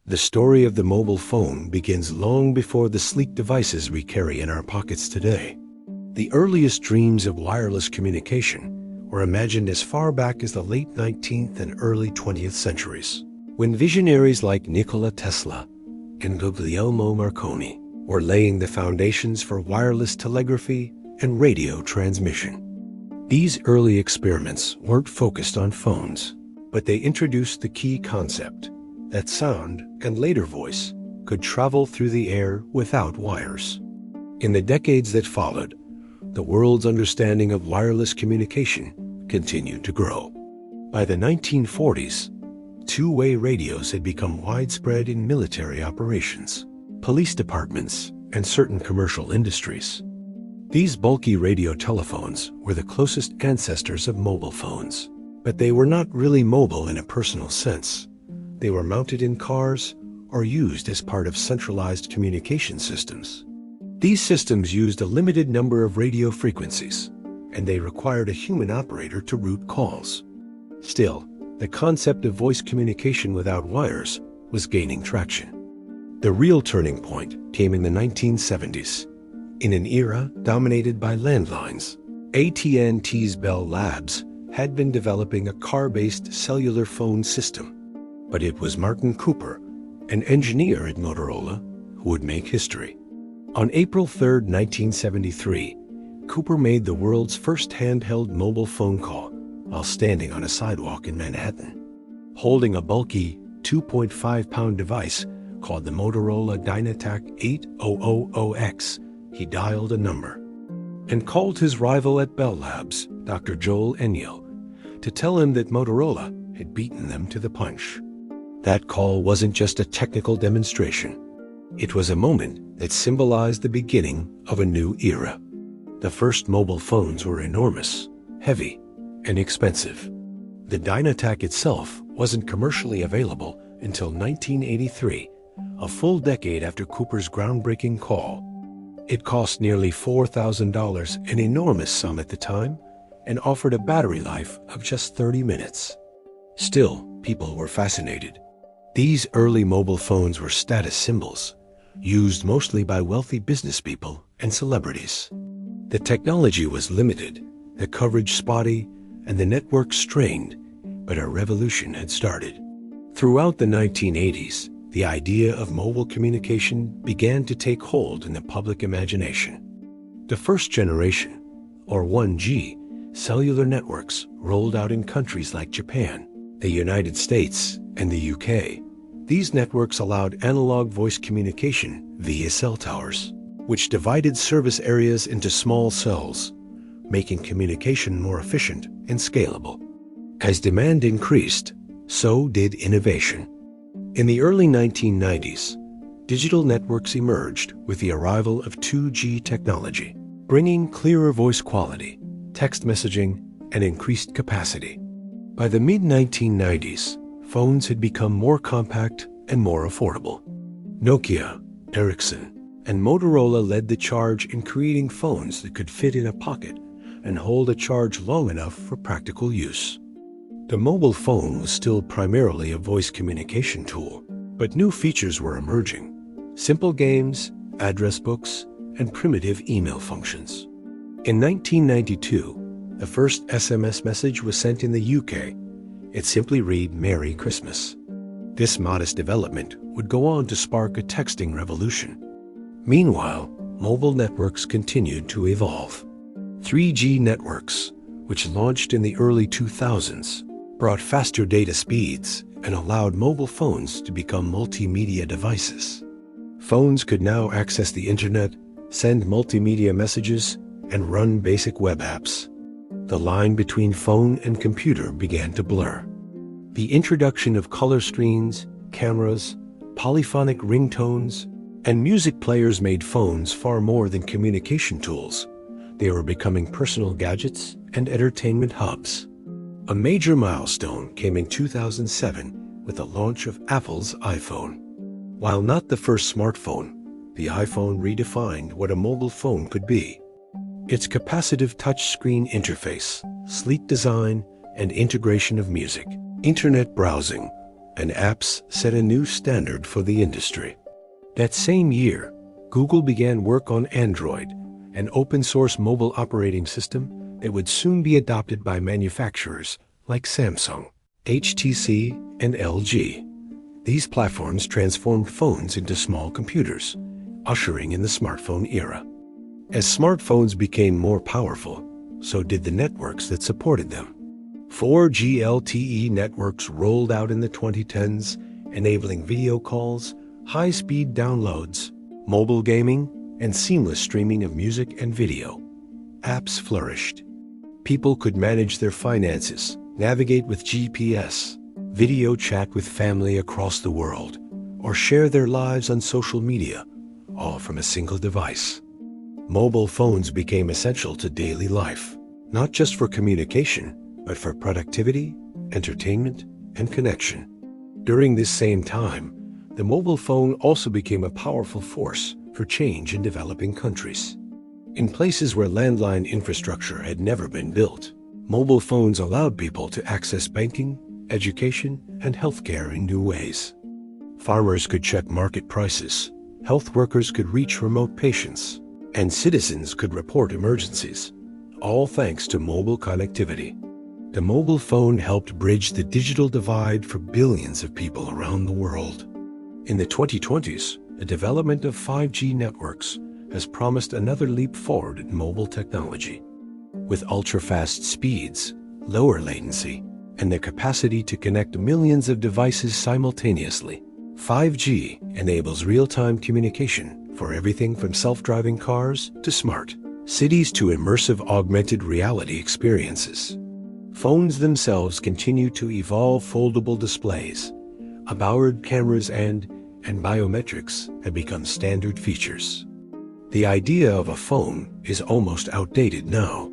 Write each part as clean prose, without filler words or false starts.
The story of the mobile phone begins long before the sleek devices we carry in our pockets today. The earliest dreams of wireless communication were imagined as far back as the late 19th and early 20th centuries, when visionaries like Nikola Tesla and Guglielmo Marconi were laying the foundations for wireless telegraphy and radio transmission. These early experiments weren't focused on phones, but they introduced the key concept that sound and later voice could travel through the air without wires. In the decades that followed, the world's understanding of wireless communication continued to grow. By the 1940s, two-way radios had become widespread in military operations, police departments, and certain commercial industries. These bulky radio telephones were the closest ancestors of mobile phones, but they were not really mobile in a personal sense. They were mounted in cars or used as part of centralized communication systems. These systems used a limited number of radio frequencies, and they required a human operator to route calls. Still, the concept of voice communication without wires was gaining traction. The real turning point came in the 1970s. In an era dominated by landlines, AT&T's Bell Labs had been developing a car-based cellular phone system. But it was Martin Cooper, an engineer at Motorola, who would make history. On April 3, 1973, Cooper made the world's first handheld mobile phone call while standing on a sidewalk in Manhattan. Holding a bulky 2.5-pound device called the Motorola Dynatac 8000X, he dialed a number and called his rival at Bell Labs, Dr. Joel Enniel, to tell him that Motorola had beaten them to the punch. That call wasn't just a technical demonstration. It was a moment that symbolized the beginning of a new era. The first mobile phones were enormous, heavy, and expensive. The Dynatac itself wasn't commercially available until 1983, a full decade after Cooper's groundbreaking call. It cost nearly $4,000, an enormous sum at the time, and offered a battery life of just 30 minutes. Still, people were fascinated. These early mobile phones were status symbols, used mostly by wealthy business people and celebrities. The technology was limited, the coverage spotty, and the network strained, but a revolution had started. Throughout the 1980s, the idea of mobile communication began to take hold in the public imagination. The first generation, or 1G, cellular networks rolled out in countries like Japan, the United States, and the UK. These networks allowed analog voice communication via cell towers, which divided service areas into small cells, making communication more efficient and scalable. As demand increased, so did innovation. In the early 1990s, digital networks emerged with the arrival of 2G technology, bringing clearer voice quality, text messaging, and increased capacity. By the mid-1990s, phones had become more compact and more affordable. Nokia, Ericsson, and Motorola led the charge in creating phones that could fit in a pocket and hold a charge long enough for practical use. The mobile phone was still primarily a voice communication tool, but new features were emerging: simple games, address books, and primitive email functions. In 1992, the first SMS message was sent in the UK. It simply read "Merry Christmas." This modest development would go on to spark a texting revolution. Meanwhile, mobile networks continued to evolve. 3G networks, which launched in the early 2000s, brought faster data speeds and allowed mobile phones to become multimedia devices. Phones could now access the internet, send multimedia messages, and run basic web apps. The line between phone and computer began to blur. The introduction of color screens, cameras, polyphonic ringtones, and music players made phones far more than communication tools. They were becoming personal gadgets and entertainment hubs. A major milestone came in 2007 with the launch of Apple's iPhone. While not the first smartphone, the iPhone redefined what a mobile phone could be. Its capacitive touchscreen interface, sleek design, and integration of music, internet browsing, and apps set a new standard for the industry. That same year, Google began work on Android, an open-source mobile operating system that would soon be adopted by manufacturers like Samsung, HTC, and LG. These platforms transformed phones into small computers, ushering in the smartphone era. As smartphones became more powerful, so did the networks that supported them. 4G LTE networks rolled out in the 2010s, enabling video calls, high-speed downloads, mobile gaming, and seamless streaming of music and video. Apps flourished. People could manage their finances, navigate with GPS, video chat with family across the world, or share their lives on social media, all from a single device. Mobile phones became essential to daily life, not just for communication, but for productivity, entertainment, and connection. During this same time, the mobile phone also became a powerful force for change in developing countries. In places where landline infrastructure had never been built, mobile phones allowed people to access banking, education, and healthcare in new ways. Farmers could check market prices, health workers could reach remote patients, and citizens could report emergencies, all thanks to mobile connectivity. The mobile phone helped bridge the digital divide for billions of people around the world. In the 2020s, the development of 5G networks has promised another leap forward in mobile technology. With ultra-fast speeds, lower latency, and the capacity to connect millions of devices simultaneously, 5G enables real-time communication for everything from self-driving cars to smart cities to immersive augmented reality experiences. Phones themselves continue to evolve. Foldable displays, onboard cameras, and biometrics have become standard features. The idea of a phone is almost outdated now.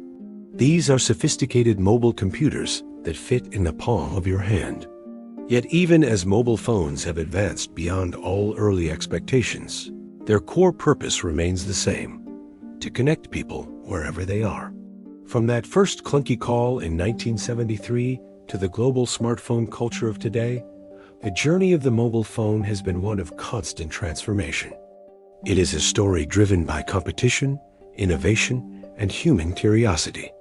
These are sophisticated mobile computers that fit in the palm of your hand. Yet even as mobile phones have advanced beyond all early expectations, their core purpose remains the same: to connect people wherever they are. From that first clunky call in 1973 to the global smartphone culture of today, the journey of the mobile phone has been one of constant transformation. It is a story driven by competition, innovation, and human curiosity.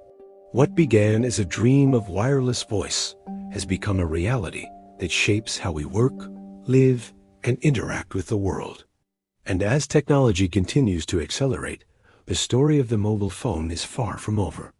What began as a dream of wireless voice has become a reality that shapes how we work, live, and interact with the world. And as technology continues to accelerate, the story of the mobile phone is far from over.